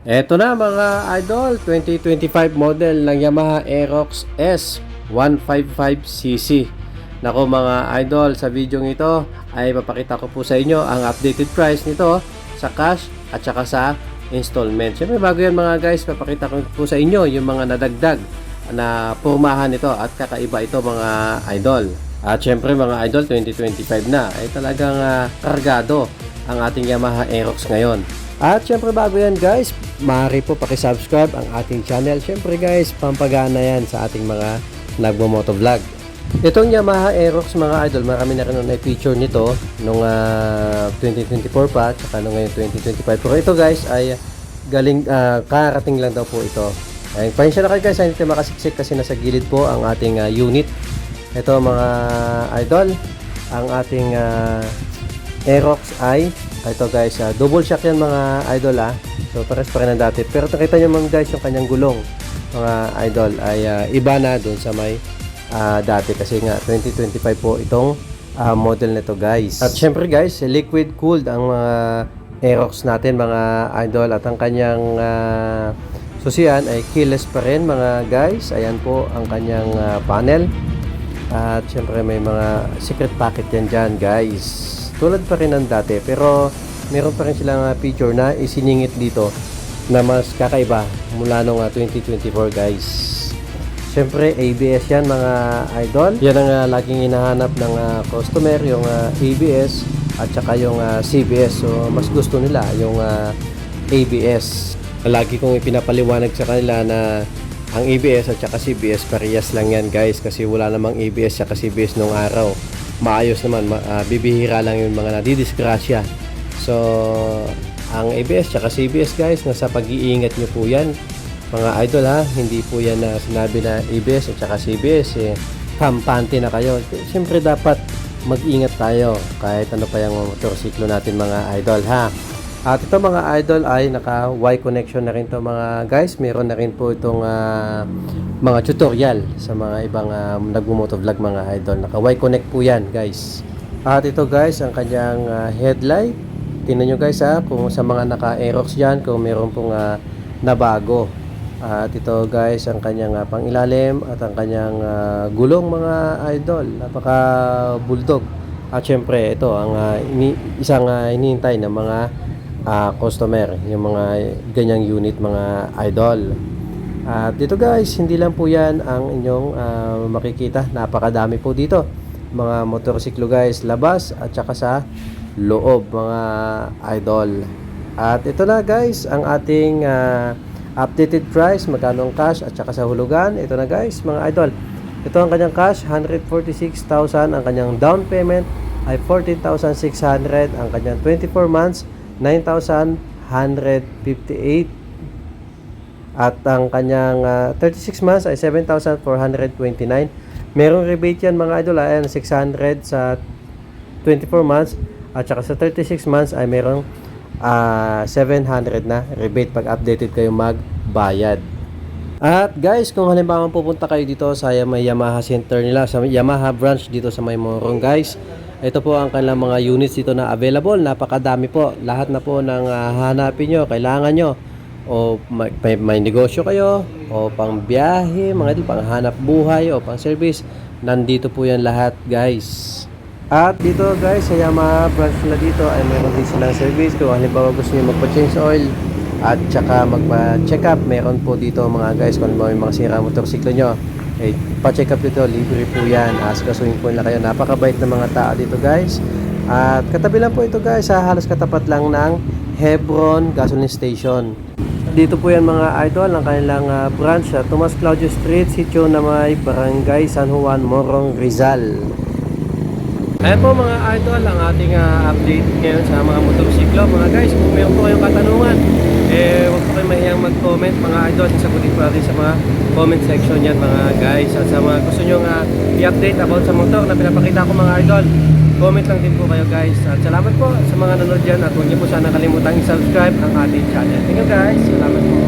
Eto na mga idol, 2025 model ng Yamaha Aerox S 155cc. Nako mga idol, sa video ito ay papakita ko po sa inyo ang updated price nito sa cash at saka sa installment. Siyempre bago yan mga guys, papakita ko po sa inyo yung mga nadagdag na pormahan nito at kakaiba ito mga idol. At syempre mga idol, 2025 na ay talagang kargado ang ating Yamaha Aerox ngayon. At syempre bago yan guys, maaari po pakisubscribe ang ating channel. Syempre guys, pampagana yan sa ating mga nagmo-motovlog. Itong Yamaha Aerox mga idol, marami na rin na feature nito nung 2024 pa, tsaka nung ngayon 2025. Pero ito guys ay galing, karating lang daw po ito. Ay, pasensya na kayo guys, hindi tayo makasiksik kasi nasa gilid po ang ating unit. Ito mga idol, ang ating Aerox ay ito guys, double shock yan mga idol So pares pa rin ang dati. Pero nakita nyo mga guys yung kanyang gulong mga idol ay iba na dun sa may dati kasi nga 2025 po itong model nito guys. At syempre guys, liquid cooled ang mga Aerox natin mga idol at ang kanyang susian ay keyless pa rin mga guys. Ayan po ang kanyang panel. At syempre may mga secret pocket yan dyan guys. Tulad pa rin ng dati pero meron pa rin silang feature na isiningit dito na mas kakaiba mula nung 2024 guys. Siyempre ABS yan mga idol. Yan ang laging hinahanap ng customer, yung ABS at saka yung CBS. So mas gusto nila yung ABS. Lagi kong ipinapaliwanag sa kanila na ang ABS at saka CBS parehas lang yan guys kasi wala namang ABS at saka CBS nung araw. Maayos naman, bibihira lang yung mga nadidisgrasya. So, ang ABS tsaka CBS guys, nasa pag-iingat nyo po yan mga idol hindi po yan na sinabi na ABS at saka CBS kampante na kayo. Siyempre dapat mag-ingat tayo kahit ano pa yung motorsiklo natin mga idol At ito mga idol ay naka Y connection na rin to mga guys. Meron na rin po itong mga tutorial sa mga ibang nagmo-motovlog mga idol. Naka Y connect po yan guys. At ito guys ang kanyang headlight. Tingnan nyo guys kung sa mga naka Aerox yan kung meron pong nabago. At ito guys ang kanyang pangilalim at ang kanyang gulong mga idol. Napaka bulldog. At syempre ito ang isang hinihintay ng mga customer, yung mga ganyang unit mga idol. At dito guys, hindi lang po yan ang inyong makikita. Napakadami po dito mga motorsiklo guys, labas at saka sa loob mga idol. At ito na guys ang ating updated price, magkano ang cash at saka sa hulugan. Ito na guys mga idol, ito ang kanyang cash 146,000, ang kanyang down payment ay 14,600, ang kanyang 24 months 9,158 at ang kanyang 36 months ay 7,429. Merong rebate yan mga idol ayan 600 sa 24 months at saka sa 36 months ay merong 700 na rebate pag updated kayo magbayad. At guys, kung halimbawa pupunta kayo dito sa may Yamaha center nila, sa Yamaha branch dito sa may Morong guys, ito po ang kanilang mga units dito na available. Napakadami po. Lahat na po ng hanapin nyo, kailangan nyo. O may negosyo kayo, o pang biyahe, mga ito, pang hanap buhay, o pang service. Nandito po yan lahat guys. At dito guys, sa Yamaha branch na dito ay meron din silang service. Kung halimbawa gusto nyo magpa-change oil at saka magpa-check up, meron po dito mga guys. Kung halimbawa may mga sira motorsiklo nyo, pa-check up dito, libre po yan. Askasuhin po nila kayo. Napakabait na mga tao dito guys. At katabi lang po ito guys, halos katapat lang ng Hebron Gasoline Station. Dito po yan mga idol, ang kanilang branch sa Tomas Claudio Street, sitio na may Barangay San Juan, Morong, Rizal. Ayan po mga idol ang ating update ngayon sa mga motorsiklo mga guys. Kung mayroon po kayong katanungan, huwag po kayong mahiyang mag-comment mga idol. Sasagutin po natin sa mga comment section yan mga guys. At sa mga gusto nyo i-update about sa motor na pinapakita ko mga idol, comment lang din po kayo guys. At salamat po sa mga nanonood dyan at huwag nyo po sana kalimutan i-subscribe ang ating channel. Thank you guys, salamat po.